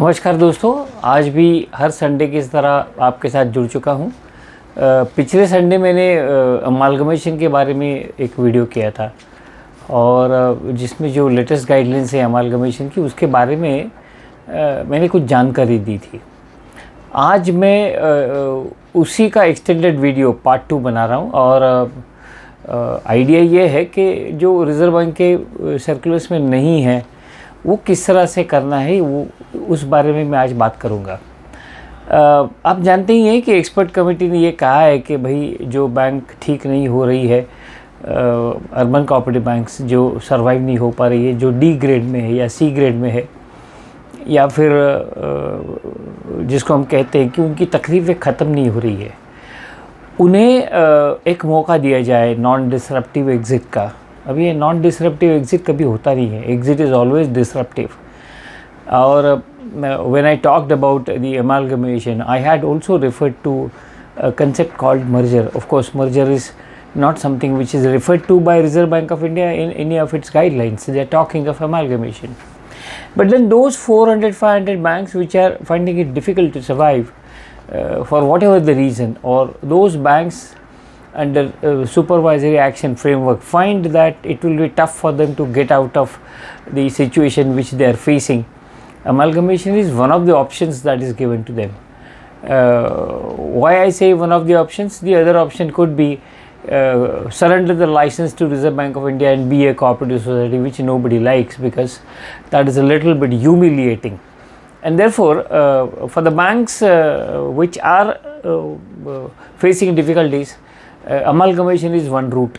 नमस्कार दोस्तों, आज भी हर संडे की तरह आपके साथ जुड़ चुका हूँ। पिछले संडे मैंने अमालगमेशन के बारे में एक वीडियो किया था और जिसमें जो लेटेस्ट गाइडलाइंस है अमालगमेशन की उसके बारे में मैंने कुछ जानकारी दी थी। आज मैं उसी का एक्सटेंडेड वीडियो पार्ट 2 बना रहा हूँ और आइडिया ये है कि जो रिज़र्व बैंक के सर्कुलर्स में नहीं है वो किस तरह से करना है, वो उस बारे में मैं आज बात करूँगा। आप जानते ही हैं कि एक्सपर्ट कमेटी ने ये कहा है कि भाई जो बैंक ठीक नहीं हो रही है, अर्बन कोऑपरेटिव बैंक्स जो सरवाइव नहीं हो पा रही है, जो डी ग्रेड में है या सी ग्रेड में है, या फिर जिसको हम कहते हैं कि उनकी तकलीफ़ें ख़त्म नहीं हो रही है, उन्हें एक मौका दिया जाए नॉन डिसरप्टिव एग्ज़िट का। अभी ये नॉन डिसरप्टिव एग्ज़िट कभी होता नहीं है, एग्ज़िट इज़ ऑलवेज डिसरप्टिव। और when I talked about the amalgamation, I had also referred to a concept called merger. Of course, merger is not something which is referred to by Reserve Bank of India in any of its guidelines. They are talking of amalgamation. But then those 400, 500 banks which are finding it difficult to survive for whatever the reason, or those banks under supervisory action framework find that it will be tough for them to get out of the situation which they are facing, amalgamation is one of the options that is given to them. Why I say one of the options? The other option could be surrender the license to Reserve Bank of India and be a cooperative society, which nobody likes because that is a little bit humiliating. And therefore, for the banks which are facing difficulties, amalgamation is one route.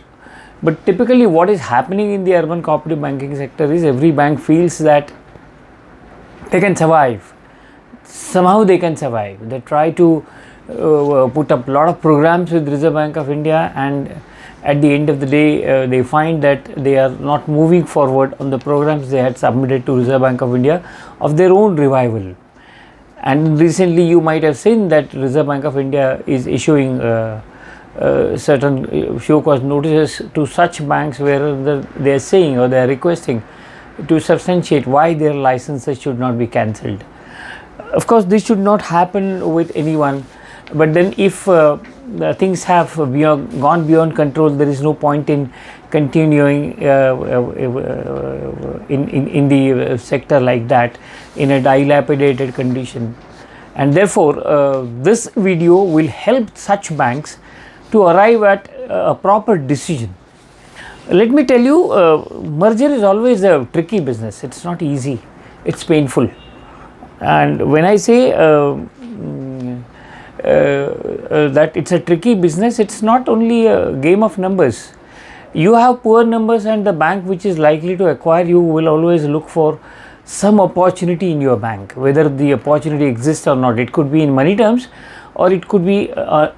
But typically what is happening in the urban cooperative banking sector is every bank feels that they can survive. Somehow they can survive. They try to put up a lot of programs with Reserve Bank of India, and at the end of the day they find that they are not moving forward on the programs they had submitted to Reserve Bank of India of their own revival. And recently you might have seen that Reserve Bank of India is issuing certain show cause notices to such banks where they are saying or they are requesting to substantiate why their licenses should not be cancelled. Of course, this should not happen with anyone, but then if the things have gone beyond control, there is no point in continuing in the sector like that in a dilapidated condition. And therefore, this video will help such banks to arrive at a proper decision. Let me tell you, merger is always a tricky business. It's not easy. It's painful. And when I say that it's a tricky business, it's not only a game of numbers. You have poor numbers, and the bank which is likely to acquire you will always look for some opportunity in your bank, whether the opportunity exists or not. It could be in money terms, or it could be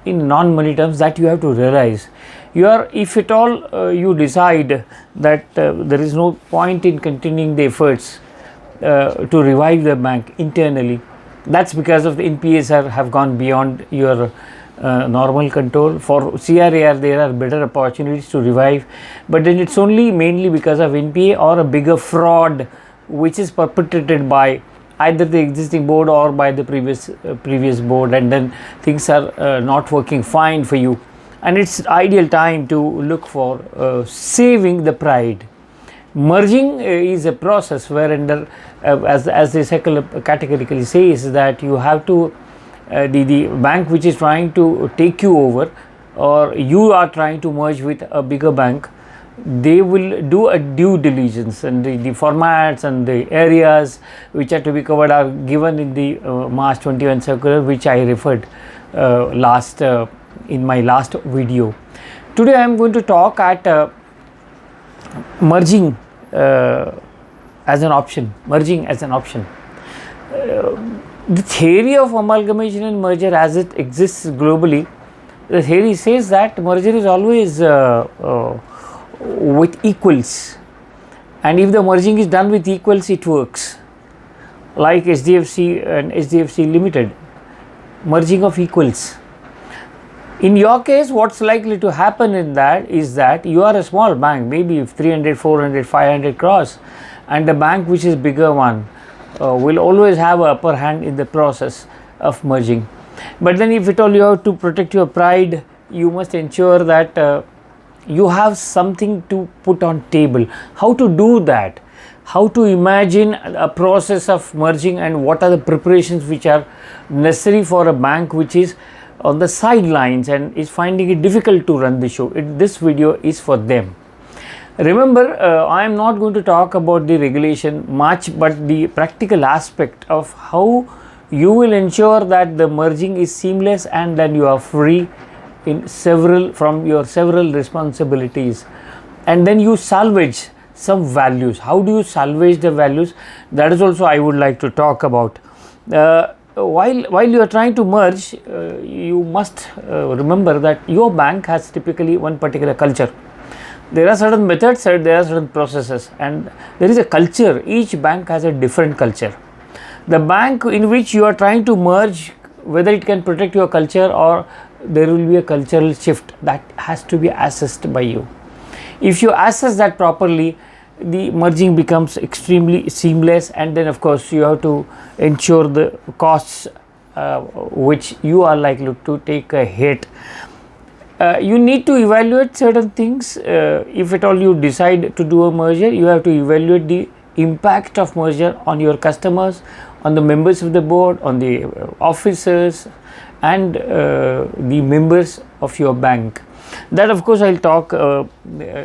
in non-money terms. That you have to realize. If at all you decide that there is no point in continuing the efforts to revive the bank internally, that's because of the NPAs have gone beyond your normal control. For CRAR there are better opportunities to revive, but then it's only mainly because of NPA or a bigger fraud which is perpetrated by either the existing board or by the previous board, and then things are not working fine for you, and it's ideal time to look for saving the pride. Merging is a process where as the circular categorically says that you have to the bank which is trying to take you over, or you are trying to merge with a bigger bank, they will do a due diligence, and the formats and the areas which are to be covered are given in the March 21 circular, which I referred in my last video. Today I am going to talk at merging as an option. Merging as an option. The theory of amalgamation and merger as it exists globally, the theory says that merger is always with equals, and if the merging is done with equals, it works. Like HDFC and HDFC Limited, merging of equals. In your case, what's likely to happen in that is that you are a small bank, maybe 300, 400, 500 crores, and the bank which is bigger one will always have an upper hand in the process of merging. But then if at all you have to protect your pride, you must ensure that you have something to put on table. How to do that? How to imagine a process of merging, and what are the preparations which are necessary for a bank which is on the sidelines and is finding it difficult to run the show. This video is for them. Remember, I am not going to talk about the regulation much, but the practical aspect of how you will ensure that the merging is seamless and then you are free from your several responsibilities, and then you salvage some values. How do you salvage the values? That is also I would like to talk about. While you are trying to merge, you must remember that your bank has typically one particular culture. There are certain methods, there are certain processes, and there is a culture. Each bank has a different culture. The bank in which you are trying to merge, whether it can protect your culture or there will be a cultural shift, that has to be assessed by you. If you assess that properly, the merging becomes extremely seamless, and then of course you have to ensure the costs which you are likely to take a hit. You need to evaluate certain things. If at all you decide to do a merger, you have to evaluate the impact of merger on your customers, on the members of the board, on the officers, and the members of your bank. That of course I'll talk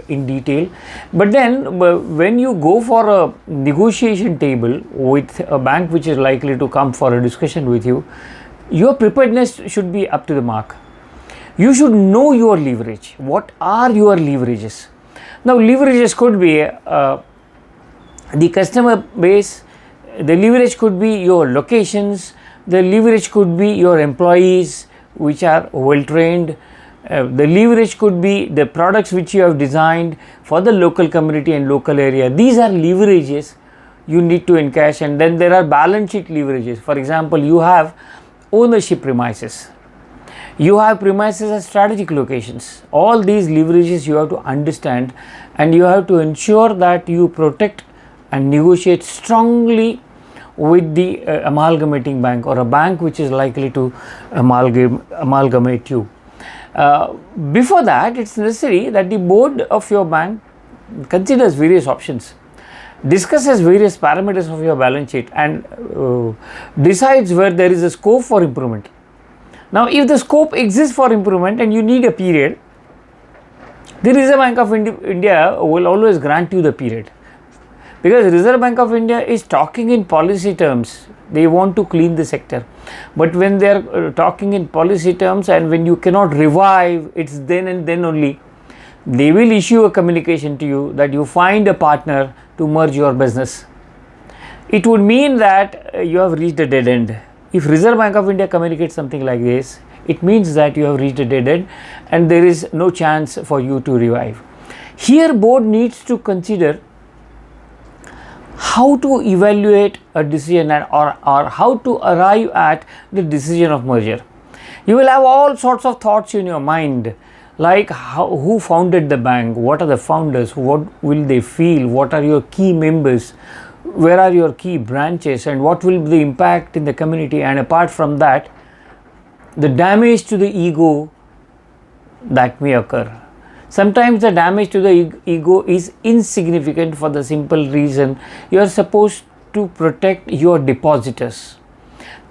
in detail. But then when you go for a negotiation table with a bank which is likely to come for a discussion with you, your preparedness should be up to the mark. You should know your leverage. What are your leverages? Now leverages could be the customer base, the leverage could be your locations, the leverage could be your employees which are well trained. The leverage could be the products which you have designed for the local community and local area. These are leverages you need to encash. And then there are balance sheet leverages. For example, you have ownership premises, you have premises at strategic locations. All these leverages you have to understand, and you have to ensure that you protect and negotiate strongly with the amalgamating bank, or a bank which is likely to amalgamate you. Before that, it's necessary that the board of your bank considers various options, discusses various parameters of your balance sheet, and decides where there is a scope for improvement. Now, if the scope exists for improvement and you need a period, the Reserve Bank of India will always grant you the period, because Reserve Bank of India is talking in policy terms. They want to clean the sector, but when they are talking in policy terms and when you cannot revive, it's then and then only they will issue a communication to you that you find a partner to merge your business. It would mean that you have reached a dead end. If Reserve Bank of India communicates something like this, it means that you have reached a dead end and there is no chance for you to revive. Here board needs to consider how to evaluate a decision or how to arrive at the decision of merger. You will have all sorts of thoughts in your mind, like who founded the bank, what are the founders, what will they feel, what are your key members, where are your key branches, and what will be the impact in the community. And apart from that, the damage to the ego that may occur. Sometimes the damage to the ego is insignificant for the simple reason you are supposed to protect your depositors.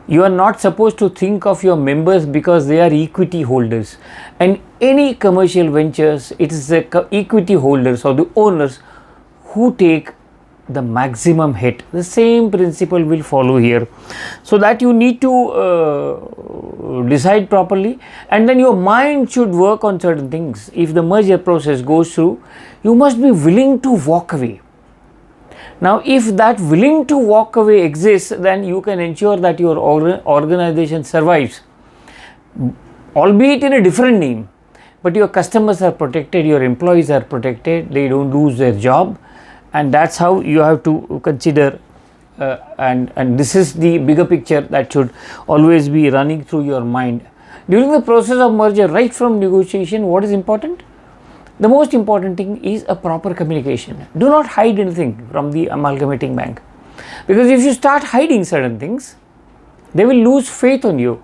You are not supposed to think of your members because they are equity holders. And any commercial ventures, it is the equity holders or the owners who take the maximum hit. The same principle will follow here. So that you need to decide properly, and then your mind should work on certain things. If the merger process goes through, you must be willing to walk away. Now, if that willing to walk away exists, then you can ensure that your organization survives, albeit in a different name, but your customers are protected, your employees are protected, they don't lose their job. And that's how you have to consider, and this is the bigger picture that should always be running through your mind. During the process of merger, right from negotiation, what is important? The most important thing is a proper communication. Do not hide anything from the amalgamating bank. Because if you start hiding certain things, they will lose faith on you,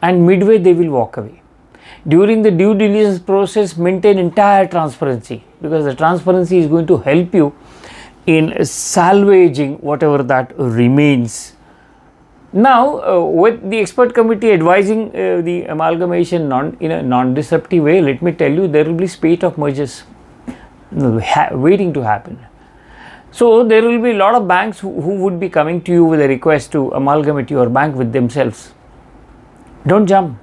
and midway they will walk away. During the due diligence process, maintain entire transparency, because the transparency is going to help you in salvaging whatever that remains. Now, with the expert committee advising the amalgamation in a non-disruptive way, let me tell you, there will be spate of mergers waiting to happen. So there will be a lot of banks who would be coming to you with a request to amalgamate your bank with themselves. Don't jump.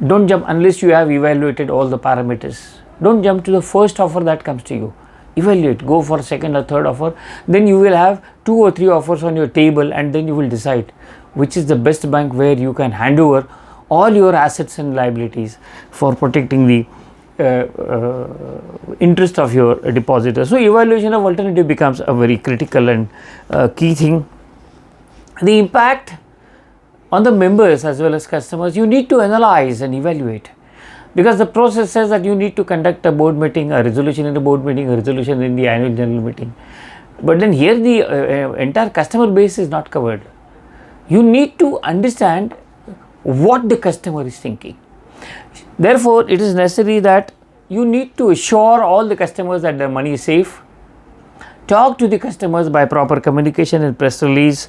Don't jump unless you have evaluated all the parameters. Don't jump to the first offer that comes to you. Evaluate, go for second or third offer. Then you will have 2 or 3 offers on your table, and then you will decide which is the best bank where you can hand over all your assets and liabilities for protecting the interest of your depositor. So evaluation of alternative becomes a very critical and key thing. The impact on the members as well as customers, you need to analyze and evaluate, because the process says that you need to conduct a board meeting, a resolution in the board meeting, a resolution in the annual general meeting. But then here the entire customer base is not covered. You need to understand what the customer is thinking. Therefore, it is necessary that you need to assure all the customers that their money is safe. Talk to the customers by proper communication and press release,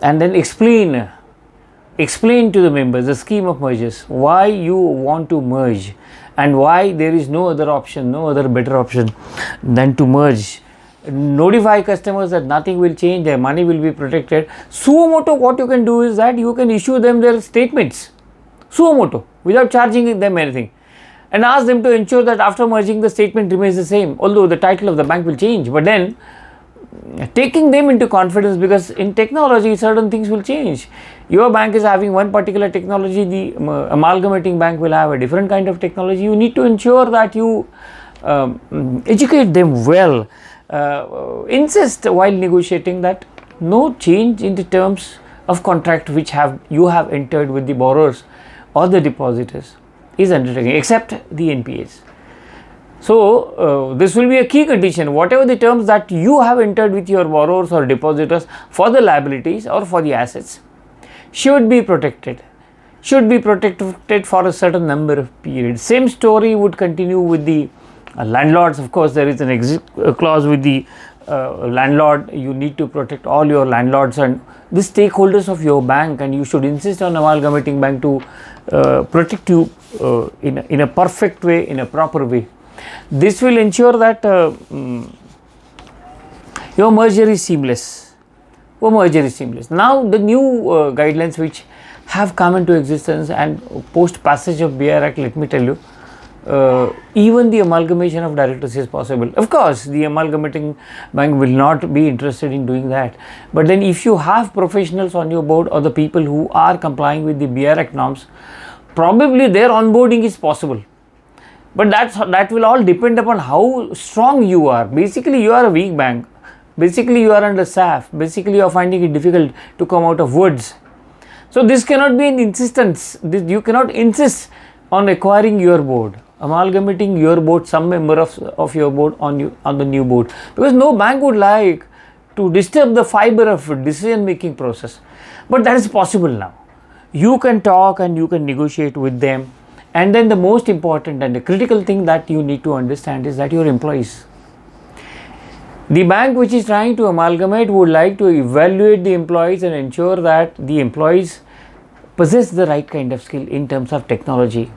and then explain to the members the scheme of mergers, why you want to merge and why there is no other option, no other better option than to merge. Notify customers that nothing will change, their money will be protected. Suo moto, what you can do is that you can issue them their statements, suo moto, without charging them anything, and ask them to ensure that after merging the statement remains the same, although the title of the bank will change. But then taking them into confidence, because in technology certain things will change. Your bank is having one particular technology, the amalgamating bank will have a different kind of technology. You need to ensure that you educate them well. Insist while negotiating that no change in the terms of contract which you have entered with the borrowers or the depositors is undertaken, except the NPAs. So this will be a key condition. Whatever the terms that you have entered with your borrowers or depositors for the liabilities or for the assets should be protected for a certain number of periods. Same story would continue with the landlords. Of course, there is an exit clause with the landlord. You need to protect all your landlords and the stakeholders of your bank, and you should insist on amalgamating bank to protect you in a perfect way, in a proper way. This will ensure that your merger is seamless. Now the new guidelines which have come into existence and post passage of BR Act, let me tell you, even the amalgamation of directors is possible. Of course, the amalgamating bank will not be interested in doing that. But then if you have professionals on your board or the people who are complying with the BR Act norms, probably their onboarding is possible. But that will all depend upon how strong you are. Basically, you are a weak bank. Basically, you are under SAF. Basically, you are finding it difficult to come out of woods. So this cannot be an insistence. You cannot insist on acquiring your board, amalgamating your board, some member of your board on the new board, because no bank would like to disturb the fiber of decision making process. But that is possible now. You can talk and you can negotiate with them. And then the most important and the critical thing that you need to understand is that your employees, the bank which is trying to amalgamate would like to evaluate the employees and ensure that the employees possess the right kind of skill in terms of technology.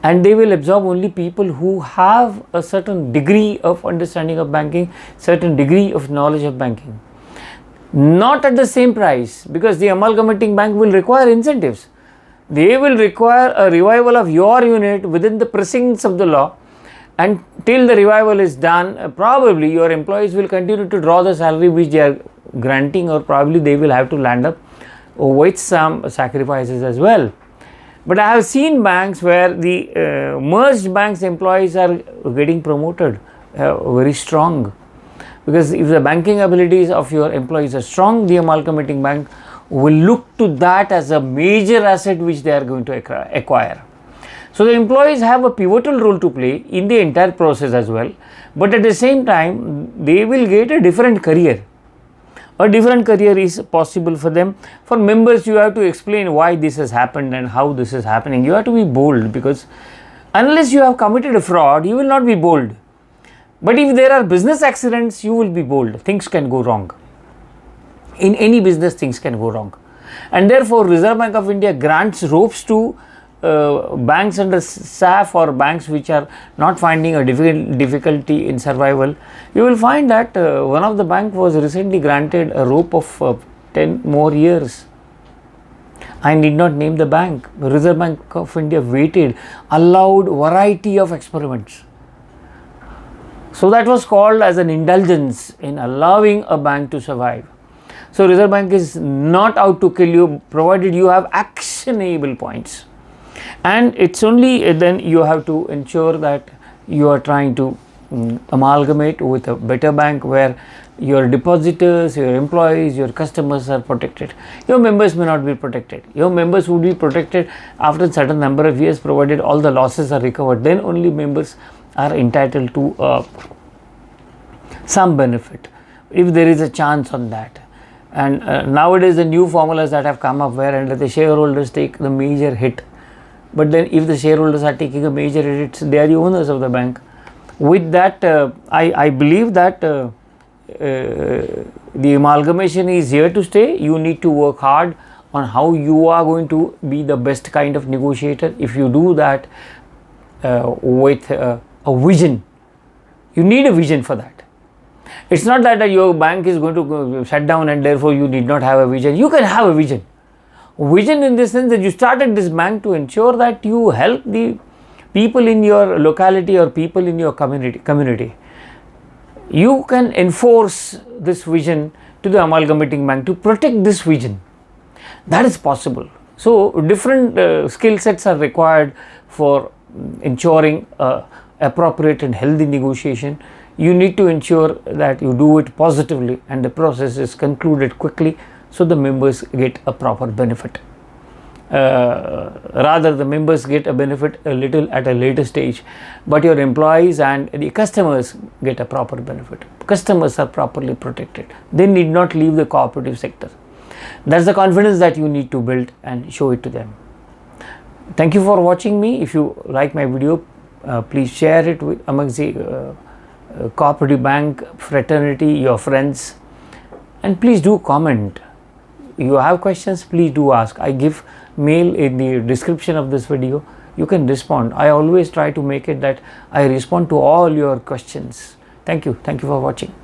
And they will absorb only people who have a certain degree of understanding of banking, certain degree of knowledge of banking. Not at the same price, because the amalgamating bank will require incentives. They will require a revival of your unit within the precincts of the law, and till the revival is done, probably your employees will continue to draw the salary which they are granting, or probably they will have to land up with some sacrifices as well. But I have seen banks where the merged banks employees are getting promoted very strong, because if the banking abilities of your employees are strong, the amalgamating bank will look to that as a major asset which they are going to acquire. So the employees have a pivotal role to play in the entire process as well, but at the same time they will get a different career. A different career is possible for them. For members, you have to explain why this has happened and how this is happening. You have to be bold, because unless you have committed a fraud, you will not be bold. But if there are business accidents, you will be bold. Things can go wrong. In any business, things can go wrong. And therefore, Reserve Bank of India grants ropes to banks under SAF, or banks which are not finding a difficulty in survival. You will find that one of the bank was recently granted a rope of 10 more years. I need not name the bank. The Reserve Bank of India waited, allowed variety of experiments. So that was called as an indulgence in allowing a bank to survive. So Reserve Bank is not out to kill you, provided you have actionable points. And it's only then you have to ensure that you are trying to amalgamate with a better bank where your depositors, your employees, your customers are protected. Your members may not be protected. Your members would be protected after a certain number of years, provided all the losses are recovered. Then only members are entitled to some benefit, if there is a chance on that. And nowadays the new formulas that have come up where the shareholders take the major hit. But then if the shareholders are taking a major hit, they are the owners of the bank. With that, I believe that the amalgamation is here to stay. You need to work hard on how you are going to be the best kind of negotiator. If you do that with a vision, you need a vision for that. It's not that your bank is going to shut down and therefore you need not have a vision. You can have a vision. Vision in the sense that you started this bank to ensure that you help the people in your locality or people in your community. You can enforce this vision to the amalgamating bank to protect this vision. That is possible. So different skill sets are required for ensuring appropriate and healthy negotiation. You need to ensure that you do it positively and the process is concluded quickly, so the members get a proper benefit. Rather, the members get a benefit a little at a later stage, but your employees and the customers get a proper benefit. Customers are properly protected. They need not leave the cooperative sector. That's the confidence that you need to build and show it to them. Thank you for watching me. If you like my video, please share it with amongst the cooperative bank fraternity, your friends, and please do comment. You have questions, please do ask. I give mail in the description of this video. You can respond. I always try to make it that I respond to all your questions. Thank you for watching.